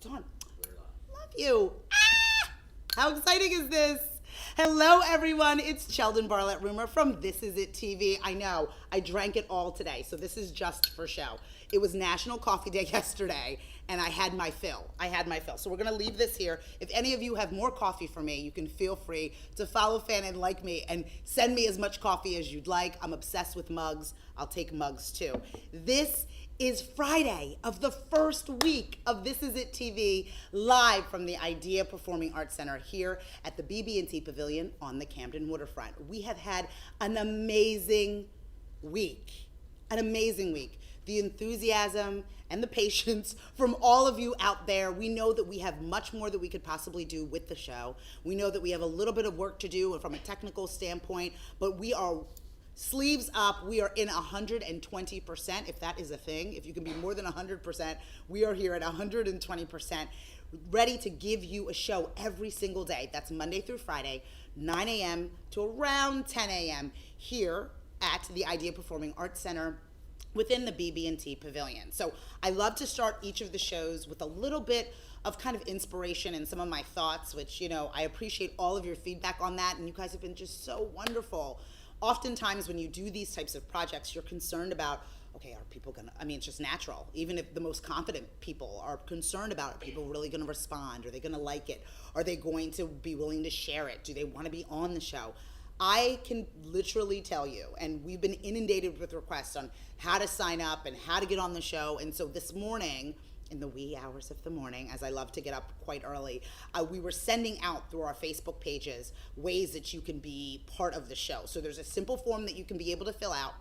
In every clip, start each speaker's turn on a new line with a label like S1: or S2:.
S1: It's on. Love you. Ah! How exciting is this? Hello, everyone. It's Cheldin Barlatt Rumer from This Is It TV. I know, I drank it all today, so this is just for show. It was National Coffee Day yesterday, and I had my fill. So we're gonna leave this here. If any of you have more coffee for me, you can feel free to follow, fan, and like me, and send me as much coffee as you'd like. I'm obsessed with mugs. I'll take mugs too. This is Friday of the first week of This Is It TV, live from the Idea Performing Arts Center here at the BB&T Pavilion on the Camden Waterfront. We have had an amazing week. The enthusiasm and the patience from all of you out there. We know that we have much more that we could possibly do with the show. We know that we have a little bit of work to do from a technical standpoint, but we are sleeves up. We are in 120%, if that is a thing. If you can be more than 100%, we are here at 120%, ready to give you a show every single day. That's Monday through Friday, 9 a.m. to around 10 a.m. here at the Idea Performing Arts Center within the BB&T Pavilion. So I love to start each of the shows with a little bit of kind of inspiration and some of my thoughts, which, you know, I appreciate all of your feedback on that, and you guys have been just so wonderful. Oftentimes when you do these types of projects, you're concerned about, okay, are people gonna, I mean, it's just natural. Even if the most confident people are concerned about, are people really gonna respond? Are they gonna like it? Are they going to be willing to share it? Do they wanna be on the show? I can literally tell you, and we've been inundated with requests on how to sign up and how to get on the show. And so this morning, in the wee hours of the morning, as I love to get up quite early, we were sending out through our Facebook pages ways that you can be part of the show. So there's a simple form that you can be able to fill out.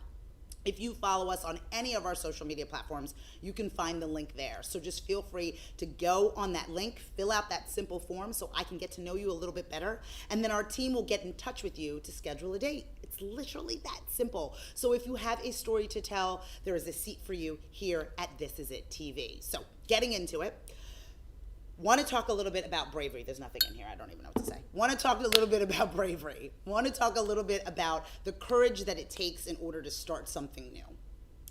S1: If you follow us on any of our social media platforms, you can find the link there. So just feel free to go on that link, fill out that simple form so I can get to know you a little bit better, and then our team will get in touch with you to schedule a date. It's literally that simple. So if you have a story to tell, there is a seat for you here at This Is It TV. So getting into it, want to talk a little bit about bravery. There's nothing in here. I don't even know what to say. Want to talk a little bit about bravery. Want to talk a little bit about the courage that it takes in order to start something new.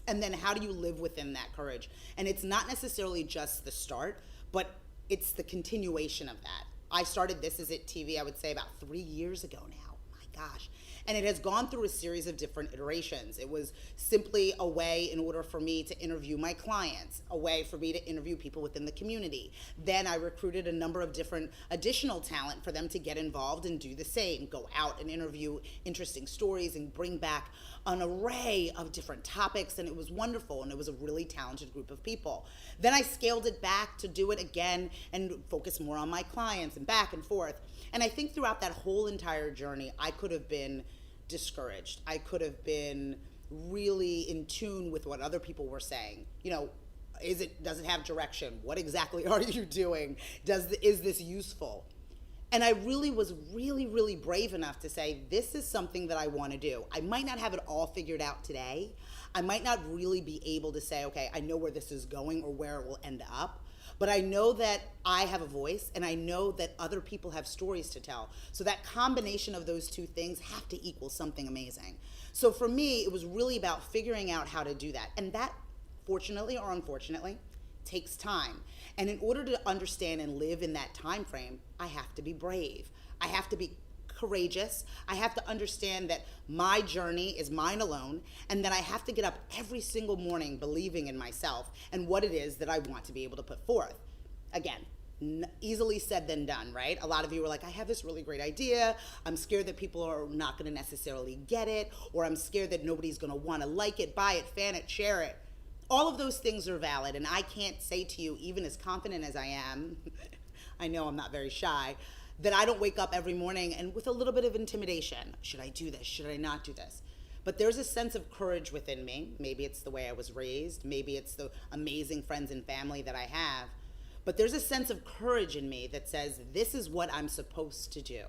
S1: And then how do you live within that courage? And it's not necessarily just the start, but it's the continuation of that. I started This Is It TV, I would say about 3 years ago now. My gosh. And it has gone through a series of different iterations. It was simply a way in order for me to interview my clients, a way for me to interview people within the community. Then I recruited a number of different additional talent for them to get involved and do the same, go out and interview interesting stories and bring back an array of different topics, and it was wonderful, and it was a really talented group of people. Then I scaled it back to do it again and focus more on my clients and back and forth. And I think throughout that whole entire journey, I could have been discouraged. I could have been really in tune with what other people were saying. You know, does it have direction? What exactly are you doing? Is this useful? And I really was really brave enough to say, this is something that I want to do. I might not have it all figured out today. I might not really be able to say, okay, I know where this is going or where it will end up. But I know that I have a voice, and I know that other people have stories to tell. So that combination of those two things have to equal something amazing. So for me, it was really about figuring out how to do that. And that, fortunately or unfortunately, takes time. And in order to understand and live in that time frame, I have to be brave. I have to be courageous. I have to understand that my journey is mine alone, and that I have to get up every single morning believing in myself and what it is that I want to be able to put forth. Again, easily said than done, right? A lot of you were like, I have this really great idea. I'm scared that people are not going to necessarily get it, or I'm scared that nobody's going to want to like it, buy it, fan it, share it. All of those things are valid, and I can't say to you, even as confident as I am, I know I'm not very shy, that I don't wake up every morning and with a little bit of intimidation. Should I do this? Should I not do this? But there's a sense of courage within me. Maybe it's the way I was raised. Maybe it's the amazing friends and family that I have. But there's a sense of courage in me that says, this is what I'm supposed to do.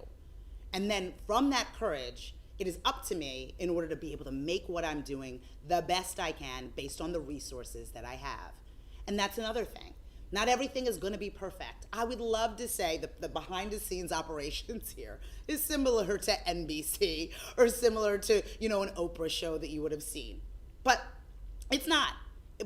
S1: And then from that courage, it is up to me in order to be able to make what I'm doing the best I can based on the resources that I have. And that's another thing. Not everything is going to be perfect. I would love to say that the behind the scenes operations here is similar to NBC or similar to, you know, an Oprah show that you would have seen. But it's not.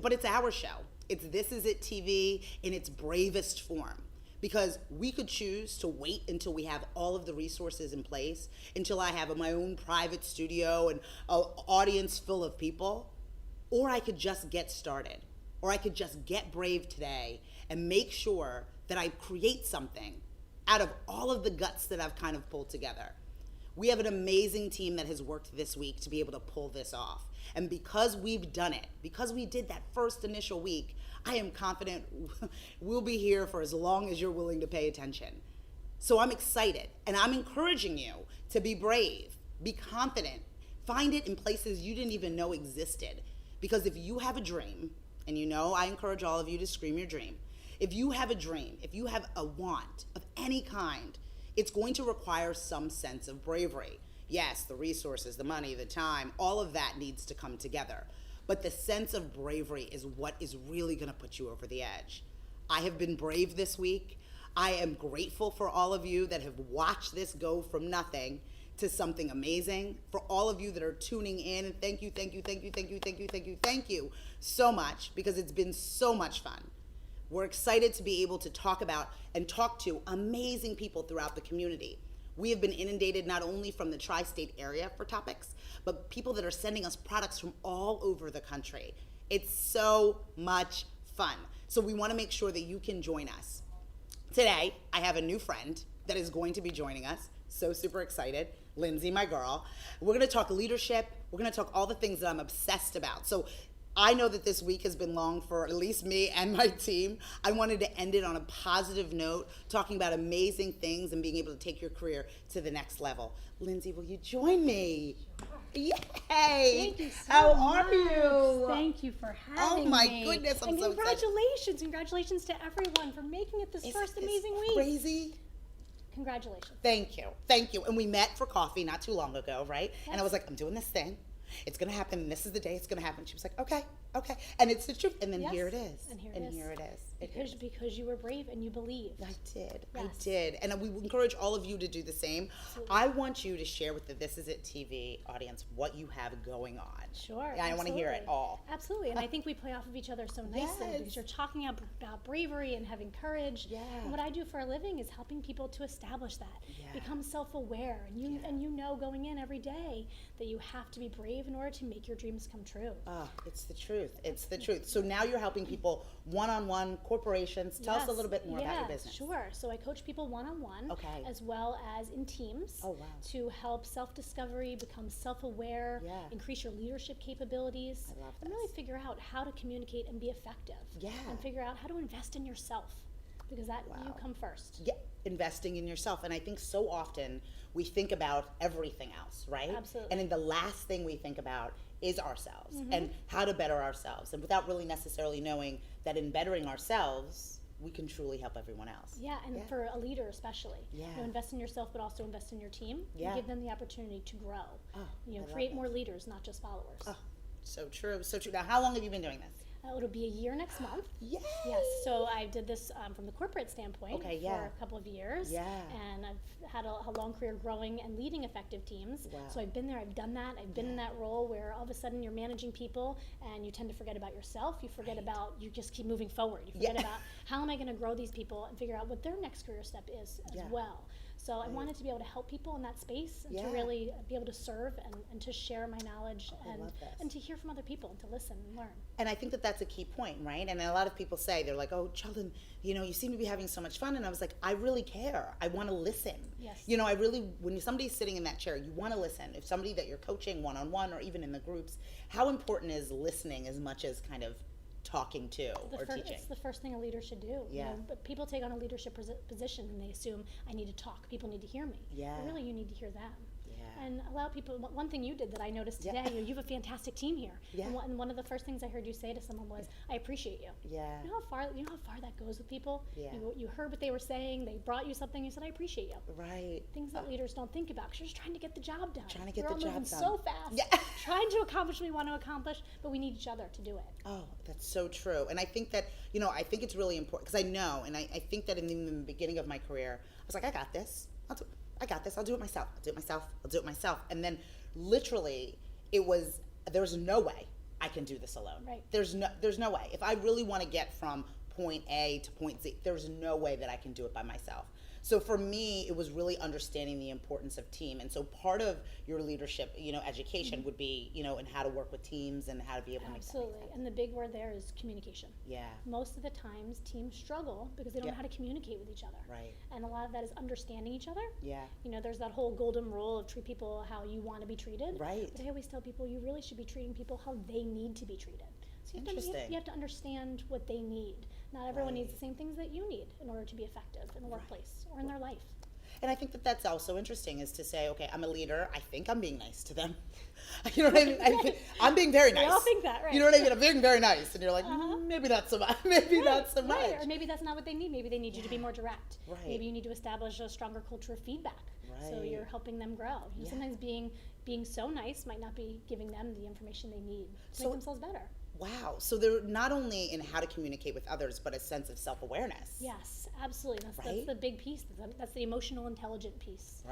S1: But it's our show. It's This Is It TV in its bravest form. Because we could choose to wait until we have all of the resources in place, until I have my own private studio and an audience full of people, or I could just get started, or I could just get brave today and make sure that I create something out of all of the guts that I've kind of pulled together. We have an amazing team that has worked this week to be able to pull this off. And because we've done it, because we did that first initial week, I am confident we'll be here for as long as you're willing to pay attention. So I'm excited, and I'm encouraging you to be brave, be confident, find it in places you didn't even know existed. Because if you have a dream, and you know I encourage all of you to scream your dream. If you have a dream, if you have a want of any kind, it's going to require some sense of bravery. Yes, the resources, the money, the time, all of that needs to come together. But the sense of bravery is what is really gonna put you over the edge. I have been brave this week. I am grateful for all of you that have watched this go from nothing to something amazing. For all of you that are tuning in, and thank you so much, because it's been so much fun. We're excited to be able to talk about and talk to amazing people throughout the community. We have been inundated not only from the tri-state area for topics, but people that are sending us products from all over the country. It's so much fun. So we want to make sure that you can join us. Today, I have a new friend that is going to be joining us. So super excited. Lindsey, my girl. We're going to talk leadership. We're going to talk all the things that I'm obsessed about. So I know that this week has been long for at least me and my team. I wanted to end it on a positive note, talking about amazing things and being able to take your career to the next level. Lindsey, will you join me? Yay!
S2: Thank you so
S1: How
S2: much.
S1: are you?
S2: Thank you for having me.
S1: Oh my goodness, I'm
S2: and
S1: so excited.
S2: congratulations. Congratulations to everyone for making it this first amazing week.
S1: Crazy.
S2: Congratulations.
S1: Thank you. Thank you. And we met for coffee not too long ago, right?
S2: Yes.
S1: And I was like, I'm doing this thing. It's going to happen. And this is the day it's going to happen. She was like, okay. And it's the truth. And then
S2: Yes.
S1: here it is.
S2: And here it is. Because you were brave and you believed.
S1: I did.
S2: Yes.
S1: I did. And we encourage all of you to do the same.
S2: Absolutely.
S1: I want you to share with the This Is It TV audience what you have going on.
S2: Sure.
S1: Yeah, I want to hear it all.
S2: Absolutely. And I think we play off of each other so nicely
S1: Yes.
S2: because you're talking about bravery and having courage.
S1: Yeah.
S2: And what I do for a living is helping people to establish that, become self-aware. And you know going in every day that you have to be brave in order to make your dreams come true.
S1: Oh, it's the truth. It's the truth. So now you're helping people one-on-one, corporations. Tell us a little bit more about your business.
S2: Sure. So I coach people one-on-one,
S1: Okay.
S2: as well as in teams.
S1: Oh, wow.
S2: To help self-discovery, become self-aware,
S1: Yeah.
S2: increase your leadership capabilities,
S1: I love
S2: and
S1: this.
S2: really figure out how to communicate and be effective.
S1: Yeah.
S2: And figure out how to invest in yourself, because that you
S1: Wow.
S2: come first.
S1: Yeah, investing in yourself. And I think so often we think about everything else, right?
S2: Absolutely.
S1: And then the last thing we think about is ourselves and how to better ourselves. And without really necessarily knowing that in bettering ourselves, we can truly help everyone else.
S2: Yeah, and for a leader especially.
S1: Yeah.
S2: You know, invest in yourself, but also invest in your team.
S1: Yeah.
S2: And give them the opportunity to grow.
S1: Oh,
S2: You know,
S1: I love
S2: create
S1: it.
S2: more leaders, not just followers.
S1: Oh, so true, so true. Now, how long have you been doing this?
S2: It'll be a year next month.
S1: Yay!
S2: Yes, so I did this from the corporate standpoint
S1: Okay,
S2: for
S1: yeah.
S2: a couple of years.
S1: Yeah.
S2: And I've had a long career growing and leading effective teams.
S1: Wow.
S2: So I've been there, I've done that. I've been in that role where all of a sudden you're managing people and you tend to forget about yourself. You forget about, you just keep moving forward. You forget about how am I going to grow these people and figure out what their next career step is as well. So I wanted to be able to help people in that space and to really be able to serve and to share my knowledge and to hear from other people and to listen and learn.
S1: And I think that that's a key point, right? And a lot of people say, they're like, oh, Cheldin, you know, you seem to be having so much fun. And I was like, I really care. I want to listen.
S2: Yes.
S1: You know, I really, when somebody's sitting in that chair, you want to listen. If somebody that you're coaching one-on-one or even in the groups, how important is listening as much as kind of talking to or teaching?
S2: It's the first thing a leader should do.
S1: Yeah.
S2: You know, but people take on a leadership position and they assume I need to talk. People need to hear me.
S1: Yeah.
S2: But really, you need to hear them.
S1: Yeah.
S2: And allow people. One thing you did that I noticed today, you have a fantastic team here.
S1: Yeah.
S2: And one of the first things I heard you say to someone was, "I appreciate you."
S1: Yeah.
S2: You know how far that goes with people.
S1: Yeah.
S2: You heard what they were saying. They brought you something. You said, "I appreciate you."
S1: Right.
S2: Things that leaders don't think about because you're just trying to get the job done.
S1: Trying to get
S2: We're
S1: the
S2: all
S1: job
S2: moving
S1: done.
S2: so fast.
S1: Yeah.
S2: Trying to accomplish what we want to accomplish, but we need each other to do it.
S1: Oh, that's so true. And I think that, you know, I think it's really important because I know, and I think that in the beginning of my career, I was like, I got this. I got this. I'll do it myself. I'll do it myself. And then literally there was no way I can do this alone.
S2: Right.
S1: There's no way. If I really want to get from point A to point Z, there's no way that I can do it by myself. So for me, it was really understanding the importance of team. And so part of your leadership, education would be, in how to work with teams and how to be able to make that make
S2: Absolutely.
S1: sense.
S2: And the big word there is communication.
S1: Yeah.
S2: Most of the times teams struggle because they don't know how to communicate with each other.
S1: Right.
S2: And a lot of that is understanding each other.
S1: Yeah.
S2: There's that whole golden rule of treat people how you want to be treated.
S1: Right.
S2: But I always tell people you really should be treating people how they need to be treated. So you have to understand what they need. Not everyone needs the same things that you need in order to be effective in the workplace or in their life.
S1: And I think that that's also interesting, is to say, okay, I'm a leader. I think I'm being nice to them. You know what I mean? I'm being very nice.
S2: We all think that, right?
S1: You know what I mean? I'm being very nice. And you're like, maybe not so much. Maybe not so much.
S2: Right. Or maybe that's not what they need. Maybe they need you to be more direct.
S1: Right.
S2: Maybe you need to establish a stronger culture of feedback. So
S1: Right.
S2: you're helping them grow. Sometimes being so nice might not be giving them the information they need to make themselves better.
S1: Wow. So they're not only in how to communicate with others, but a sense of self-awareness.
S2: Yes, absolutely. That's the big piece. That's the emotional intelligent piece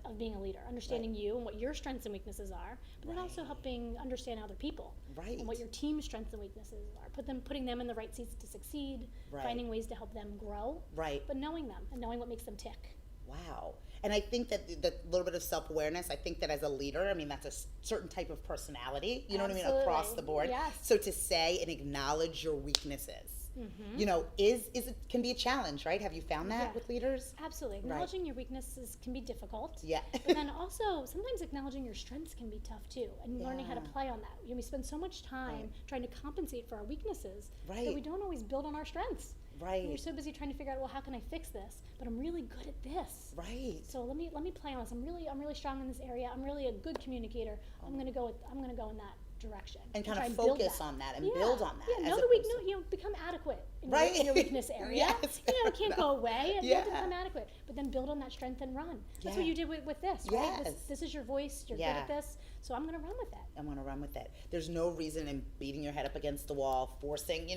S2: of being a leader. Understanding you and what your strengths and weaknesses are, but then also helping understand other people.
S1: Right.
S2: And what your team's strengths and weaknesses are. Putting them in the right seats to succeed, finding ways to help them grow, but knowing them and knowing what makes them tick.
S1: Wow. And I think that the little bit of self-awareness, I think that as a leader, I mean, that's a certain type of personality, you know what I mean, across the board.
S2: Yes.
S1: So to say and acknowledge your weaknesses, it can be a challenge, right? Have you found that with leaders?
S2: Absolutely. Acknowledging your weaknesses can be difficult.
S1: Yeah.
S2: But then also, sometimes acknowledging your strengths can be tough too, and learning how to play on that. We spend so much time trying to compensate for our weaknesses that we don't always build on our strengths.
S1: Right.
S2: And you're so busy trying to figure out, well, how can I fix this? But I'm really good at this.
S1: Right.
S2: So let me play on this. I'm really strong in this area. I'm really a good communicator. I'm gonna go in that direction.
S1: And kind
S2: try
S1: of
S2: build
S1: focus
S2: that.
S1: on that and build on that.
S2: Yeah, know become adequate in your weakness area.
S1: Yes.
S2: It can't go away. You have to become adequate. But then build on that strength and run. That's what you did with this, right?
S1: Yes.
S2: This is your voice. You're good at this. So I'm going to run with it.
S1: I'm going to run with it. There's no reason in beating your head up against the wall, forcing,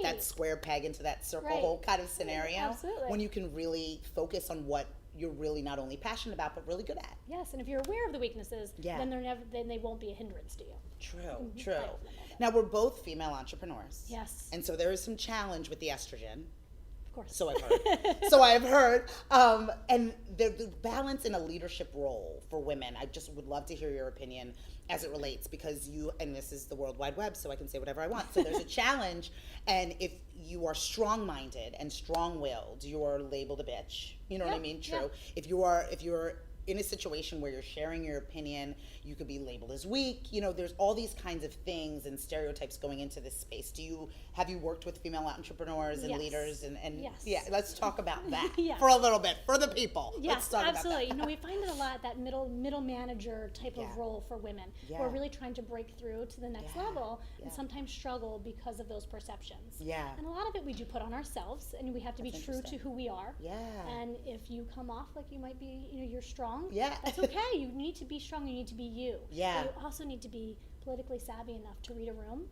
S1: that square peg into that circle hole kind of scenario.
S2: Absolutely.
S1: When you can really focus on what you're really not only passionate about, but really good at.
S2: Yes, and if you're aware of the weaknesses, then they won't be a hindrance to you.
S1: True. Now, we're both female entrepreneurs.
S2: Yes.
S1: And so there is some challenge with the estrogen.
S2: Of course.
S1: So I've heard. And the balance in a leadership role for women, I just would love to hear your opinion as it relates, because and this is the World Wide Web, so I can say whatever I want. So there's a challenge, and if you are strong-minded and strong-willed, you're labeled a bitch. You know what I mean? True. Yeah. If you're in a situation where you're sharing your opinion, you could be labeled as weak. There's all these kinds of things and stereotypes going into this space. Have you worked with female entrepreneurs and leaders? And
S2: yes.
S1: Let's talk about that
S2: Yes.
S1: for a little bit, for the people.
S2: Yes,
S1: let's talk
S2: absolutely.
S1: About that.
S2: We find it a lot, that middle manager type of role for women who are really trying to break through to the next level and sometimes struggle because of those perceptions.
S1: Yeah.
S2: And a lot of it we do put on ourselves, and we have to be true to who we are.
S1: Yeah.
S2: And if you come off like you might be, you're strong,
S1: that's
S2: okay. You need to be strong. You need to be you.
S1: Yeah.
S2: But you also need to be politically savvy enough to read a room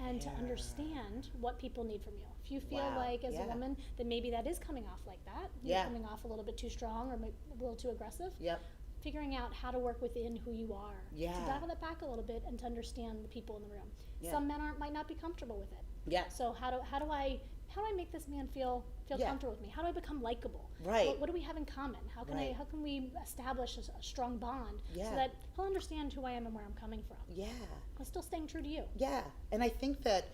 S2: and to understand what people need from you. If you feel like as a woman that maybe that is coming off like that, you're coming off a little bit too strong or a little too aggressive.
S1: Yep.
S2: Figuring out how to work within who you are.
S1: Yeah.
S2: To dial that back a little bit and to understand the people in the room.
S1: Yeah.
S2: Some men might not be comfortable with it.
S1: Yeah.
S2: So how do I make this man feel comfortable with me? How do I become likable?
S1: Right.
S2: What do we have in common? How can we establish a strong bond so that he'll understand who I am and where I'm coming from?
S1: Yeah.
S2: I'm still staying true to you.
S1: Yeah. And I think that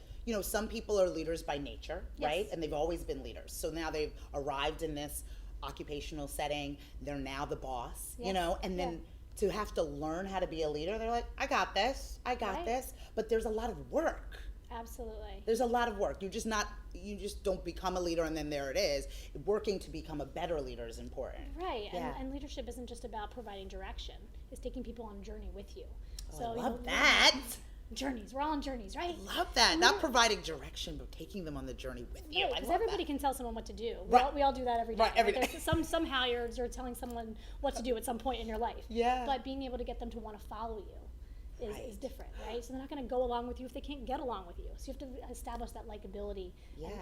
S1: some people are leaders by nature, right? And they've always been leaders. So now they've arrived in this occupational setting. They're now the boss, and then to have to learn how to be a leader, they're like, I got this. But there's a lot of work.
S2: Absolutely.
S1: There's a lot of work. You just don't become a leader and then there it is. Working to become a better leader is important.
S2: Right. And leadership isn't just about providing direction. It's taking people on a journey with you.
S1: Oh, so I love that.
S2: Journeys. We're all on journeys, right?
S1: I love that. Not providing direction, but taking them on the journey with you.
S2: Because everybody can tell someone what to do. We all do that every day.
S1: Right, every day.
S2: Somehow you're telling someone what to do at some point in your life.
S1: Yeah.
S2: But being able to get them to want to follow you is different, right? So they're not going to go along with you if they can't get along with you. So you have to establish that likability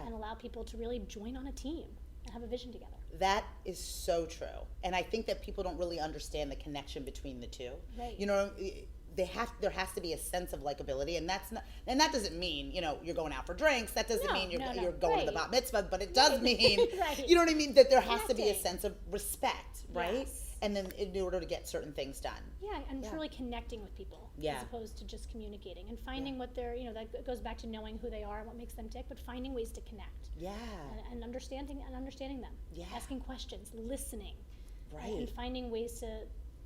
S2: and allow people to really join on a team and have a vision together.
S1: That is so true. And I think that people don't really understand the connection between the two.
S2: Right.
S1: there has to be a sense of likability, and that doesn't mean, you're going out for drinks. That doesn't mean you're going to the bat mitzvah, but it does mean,
S2: Right.
S1: you know what I mean, that there has to be a
S2: Connecting.
S1: sense of respect, right?
S2: Yes.
S1: And then in order to get certain things done.
S2: Yeah, and truly connecting with people
S1: Yeah.
S2: as opposed to just communicating and finding what they're, that goes back to knowing who they are and what makes them tick, but finding ways to connect
S1: Yeah.
S2: and understanding them.
S1: Yeah.
S2: Asking questions, listening,
S1: Right.
S2: and finding ways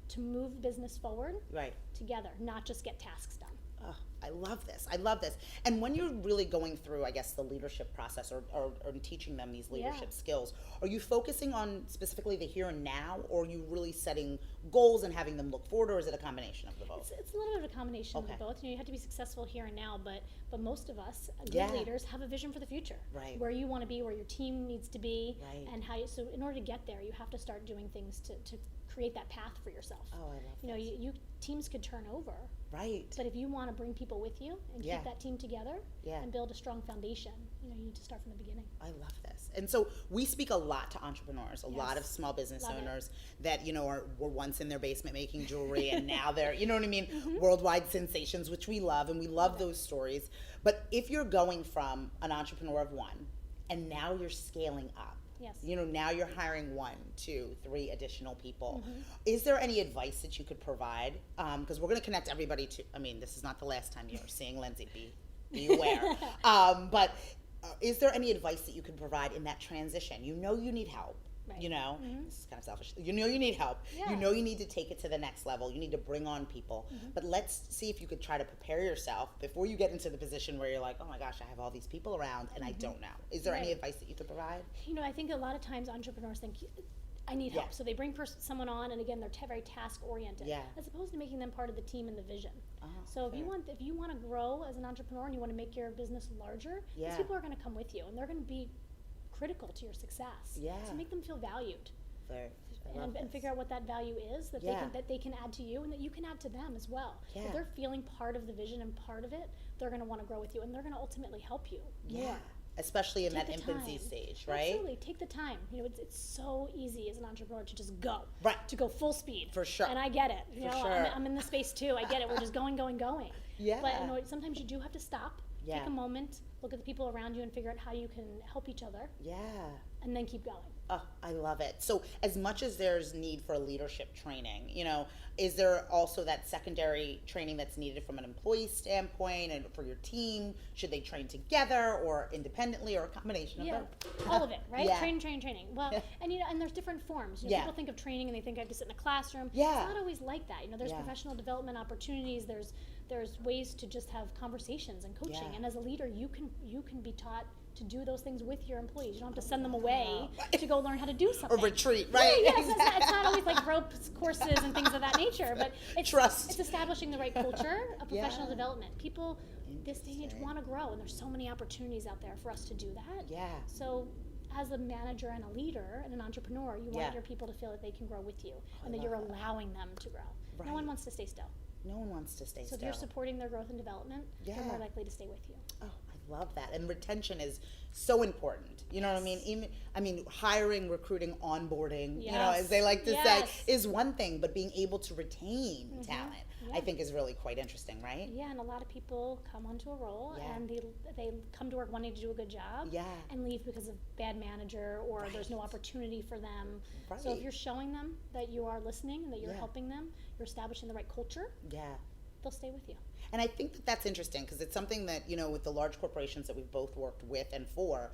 S2: to move business forward
S1: Right.
S2: together, not just get tasks done.
S1: Oh, I love this. I love this. And when you're really going through, I guess, the leadership process or teaching them these leadership skills, are you focusing on specifically the here and now, or are you really setting goals and having them look forward, or is it a combination of the both?
S2: It's a little bit of a combination
S1: Okay.
S2: of both. You have to be successful here and now, but most of us, good
S1: Yeah.
S2: leaders, have a vision for the future.
S1: Right.
S2: Where you want to be, where your team needs to be,
S1: Right.
S2: and so in order to get there, you have to start doing things to create that path for yourself.
S1: Oh, I love this.
S2: You teams could turn over,
S1: Right.
S2: but if you want to bring people with you and
S1: Yeah.
S2: keep that team together
S1: Yeah.
S2: and build a strong foundation, you need to start from the beginning.
S1: I love this. And so we speak a lot to entrepreneurs, a lot of small business
S2: Love it.
S1: owners that, were once in their basement making jewelry and now they're, you know what I mean, worldwide sensations, which we love, and we love those stories. But if you're going from an entrepreneur of one and now you're scaling up,
S2: Yes.
S1: now you're hiring 1, 2, 3 additional people. Is there any advice that you could provide? Because we're going to connect everybody to, this is not the last time you're seeing Lindsey, be aware. But is there any advice that you can provide in that transition? You need help.
S2: Right.
S1: This is kind of selfish. You need help.
S2: Yeah.
S1: You need to take it to the next level. You need to bring on people. But let's see if you could try to prepare yourself before you get into the position where you're like, oh my gosh, I have all these people around and I don't know. Is there any
S2: Right.
S1: advice that you could provide?
S2: I think a lot of times entrepreneurs think, I need help.
S1: Yeah.
S2: So they bring someone on, and again, they're very task oriented,
S1: Yeah.
S2: as opposed to making them part of the team and the vision. So if
S1: fair.
S2: you want to grow as an entrepreneur and you want to make your business larger,
S1: Yeah.
S2: these people are going to come with you, and they're going to be critical to your success.
S1: Yeah.
S2: So make them feel valued.
S1: Fair. I love
S2: And
S1: this.
S2: figure out what that value is that
S1: Yeah.
S2: they can add to you and that you can add to them as well.
S1: Yeah.
S2: If they're feeling part of the vision and part of it, they're going to want to grow with you, and they're going to ultimately help you more.
S1: Especially in that
S2: Take the
S1: infancy
S2: time.
S1: stage, right?
S2: Absolutely, take the time. It's so easy as an entrepreneur to just go,
S1: Right.
S2: to go full speed.
S1: For sure.
S2: And I get it.
S1: For sure.
S2: I'm in the space too. I get it. We're just going.
S1: Yeah.
S2: But sometimes you do have to stop,
S1: Yeah.
S2: take a moment, look at the people around you, and figure out how you can help each other,
S1: Yeah.
S2: and then keep going.
S1: Oh, I love it. So as much as there's need for leadership training, is there also that secondary training that's needed from an employee standpoint and for your team? Should they train together or independently or a combination of
S2: Yeah,
S1: both?
S2: all of it, right?
S1: Yeah.
S2: Training. Well, and and there's different forms.
S1: Yeah.
S2: People think of training and they think I have to sit in a classroom.
S1: Yeah.
S2: It's not always like that. There's
S1: Yeah.
S2: professional development opportunities. There's ways to just have conversations and coaching.
S1: Yeah.
S2: And as a leader, you can be taught to do those things with your employees. You don't have to send them away to go learn how to do
S1: Or
S2: something.
S1: retreat, right?
S2: Yeah, it's not always like ropes courses and things of that nature, but it's
S1: Trust.
S2: It's establishing the right culture of professional
S1: Yeah.
S2: development. People this day and age
S1: Interesting.
S2: want to grow, and there's so many opportunities out there for us to do that.
S1: Yeah.
S2: So as a manager and a leader and an entrepreneur, you
S1: Yeah.
S2: want your people to feel that they can grow with you and that
S1: love
S2: you're
S1: that.
S2: allowing them to grow.
S1: Right.
S2: No one wants to stay still.
S1: No one wants to stay
S2: So if
S1: still.
S2: you're supporting their growth and development, they're
S1: Yeah.
S2: more likely to stay with you.
S1: Oh, I love that. And retention is so important. You know what I mean? Hiring, recruiting, onboarding,
S2: Yes.
S1: as they like to
S2: Yes.
S1: say, is one thing, but being able to retain talent, I
S2: Yeah.
S1: think is really quite interesting, right?
S2: Yeah, and a lot of people come onto a role
S1: Yeah.
S2: and they come to work wanting to do a good job
S1: Yeah.
S2: and leave because of bad manager or there's no opportunity for them. So if
S1: Right.
S2: you're showing them that you are listening and that you're
S1: Yeah.
S2: helping them, you're establishing the right culture,
S1: Yeah.
S2: they'll stay with you.
S1: And I think that that's interesting because it's something that, with the large corporations that we've both worked with and for,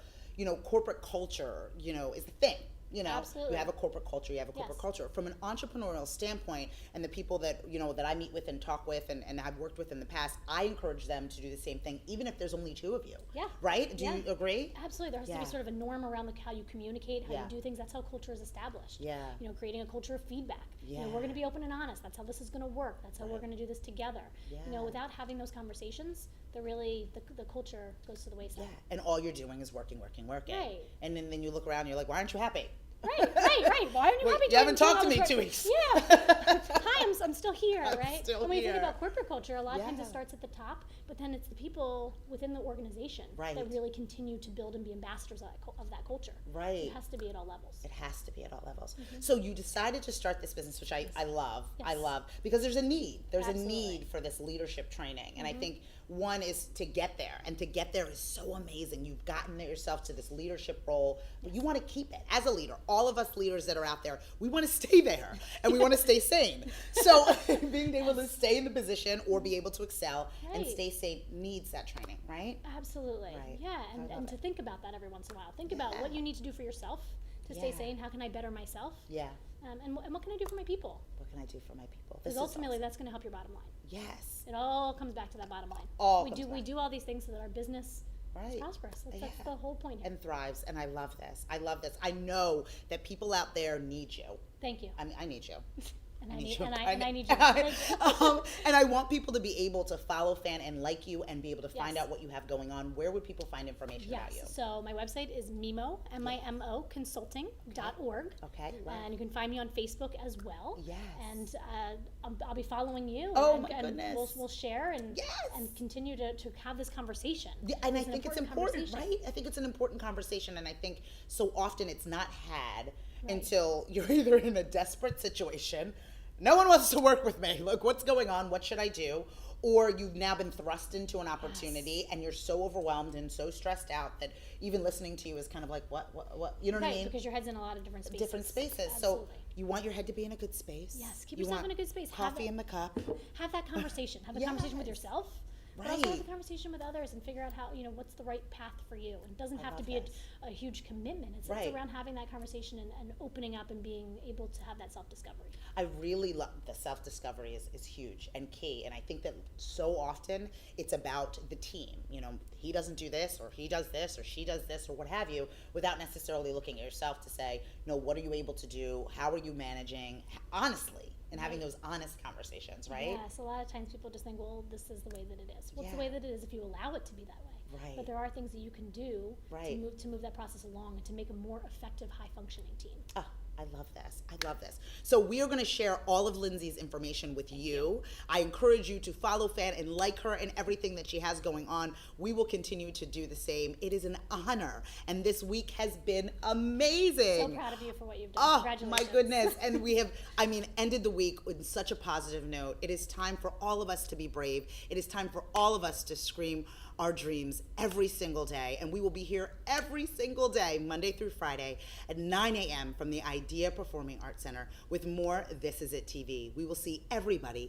S1: corporate culture, is the thing.
S2: Absolutely.
S1: You have a corporate culture, you have a corporate
S2: Yes.
S1: culture. From an entrepreneurial standpoint, and the people that, that I meet with and talk with and I've worked with in the past, I encourage them to do the same thing, even if there's only 2 of you.
S2: Yeah.
S1: Right? Do
S2: Yeah.
S1: you agree?
S2: Absolutely. There has to
S1: Yeah.
S2: be sort of a norm around how you communicate, how
S1: Yeah.
S2: you do things. That's how culture is established.
S1: Yeah.
S2: Creating a culture of feedback.
S1: Yeah.
S2: We're going to be open and honest. That's how this is going to work. That's how we're going to do this together.
S1: Yeah.
S2: Without having those conversations, the culture goes to the wayside.
S1: Yeah. And all you're doing is working.
S2: Right.
S1: And then you look around and you're like, why aren't you happy?
S2: Right. Why aren't you
S1: Wait,
S2: happy?
S1: you haven't
S2: doing
S1: talked to
S2: all
S1: me
S2: this
S1: in 2
S2: work?
S1: weeks.
S2: Yeah. Hi, I'm still here,
S1: I'm
S2: right?
S1: still
S2: and when you think
S1: here.
S2: about corporate culture, a lot of times
S1: Yeah.
S2: it starts at the top, but then it's the people within the organization
S1: Right.
S2: that really continue to build and be ambassadors of that culture.
S1: Right.
S2: So it has to be at all levels.
S1: It has to be at all levels. So you decided to start this business, which I love. I
S2: Yes.
S1: love, because there's a need. There's
S2: Absolutely.
S1: a need for this leadership training. And I think one is to get there. And to get there is so amazing. You've gotten yourself to this leadership role, but you want to keep it. As a leader, all of us leaders that are out there, we want to stay there and we want to stay sane. So being able to stay in the position or be able to excel and
S2: Right.
S1: stay sane needs that training, right?
S2: Absolutely.
S1: Right.
S2: Yeah,
S1: I love
S2: and to
S1: it.
S2: think about that every once in a while. Think about what
S1: Yeah.
S2: you need to do for yourself to stay
S1: Yeah.
S2: sane. How can I better myself?
S1: Yeah.
S2: And what can I do for my people?
S1: What can I do for my people? This
S2: Because
S1: is
S2: ultimately,
S1: awesome.
S2: that's going to help your bottom line.
S1: Yes.
S2: It all comes back to that bottom line.
S1: All
S2: we
S1: comes
S2: we
S1: back.
S2: do all these things so that our business is
S1: Right.
S2: prosperous. That's
S1: Yeah.
S2: the whole point here.
S1: And thrives, and I love this. I love this. I know that people out there need you.
S2: Thank you.
S1: I mean, I need you.
S2: And I
S1: need
S2: need
S1: you.
S2: and I need you. Thank you.
S1: And I want people to be able to follow, fan, and like you, and be able to find
S2: Yes.
S1: out what you have going on. Where would people find information about you?
S2: Yes. So my website is Mimo, MIMO consulting.org.
S1: Okay. Love.
S2: And you can find me on Facebook as well.
S1: Yes.
S2: And I'll be following you.
S1: Oh,
S2: and,
S1: my
S2: and
S1: goodness.
S2: We'll share and
S1: Yes.
S2: and continue to have this conversation.
S1: Yeah, and I
S2: It's an
S1: think it's important,
S2: conversation.
S1: right? I think it's an important conversation, and I think so often it's not had until you're either in a desperate situation, no one wants to work with me, look, what's going on, what should I do? Or you've now been thrust into an opportunity and you're so overwhelmed and so stressed out that even listening to you is kind of like, what, you know what I
S2: Right,
S1: mean?
S2: because your head's in a lot of different spaces.
S1: Different spaces. So
S2: Absolutely.
S1: you want your head to be in a good space.
S2: Yes, keep
S1: You
S2: yourself
S1: want
S2: in a good space.
S1: Coffee in the cup.
S2: Have that conversation. Have the conversation with
S1: Yes.
S2: yourself. But also have
S1: Right.
S2: the conversation with others and figure out how, what's the right path for you. And it doesn't have to
S1: love
S2: be
S1: this.
S2: a huge commitment. It's
S1: Right.
S2: around having that conversation and opening up and being able to have that self-discovery.
S1: I really love the self-discovery is huge and key. And I think that so often it's about the team. He doesn't do this, or he does this, or she does this, or what have you, without necessarily looking at yourself to say, no, what are you able to do? How are you managing? Honestly, and having those honest conversations, right?
S2: Yes, a lot of times people just think, well, this is the way that it is. Well, it's the
S1: Yeah.
S2: way that it is if you allow it to be that way.
S1: Right.
S2: But there are things that you can do
S1: Right.
S2: to move that process along and to make a more effective, high-functioning team.
S1: Oh, I love this. I love this. So we are going to share all of Lindsey's information with you. I encourage you to follow, fan, and like her and everything that she has going on. We will continue to do the same. It is an honor. And this week has been amazing.
S2: So proud of you for what you've done.
S1: Oh,
S2: Congratulations.
S1: my goodness. And we have, ended the week with such a positive note. It is time for all of us to be brave. It is time for all of us to scream our dreams every single day. And we will be here every single day, Monday through Friday at 9 a.m. from the Idea Performing Arts Center with more This Is It TV. We will see everybody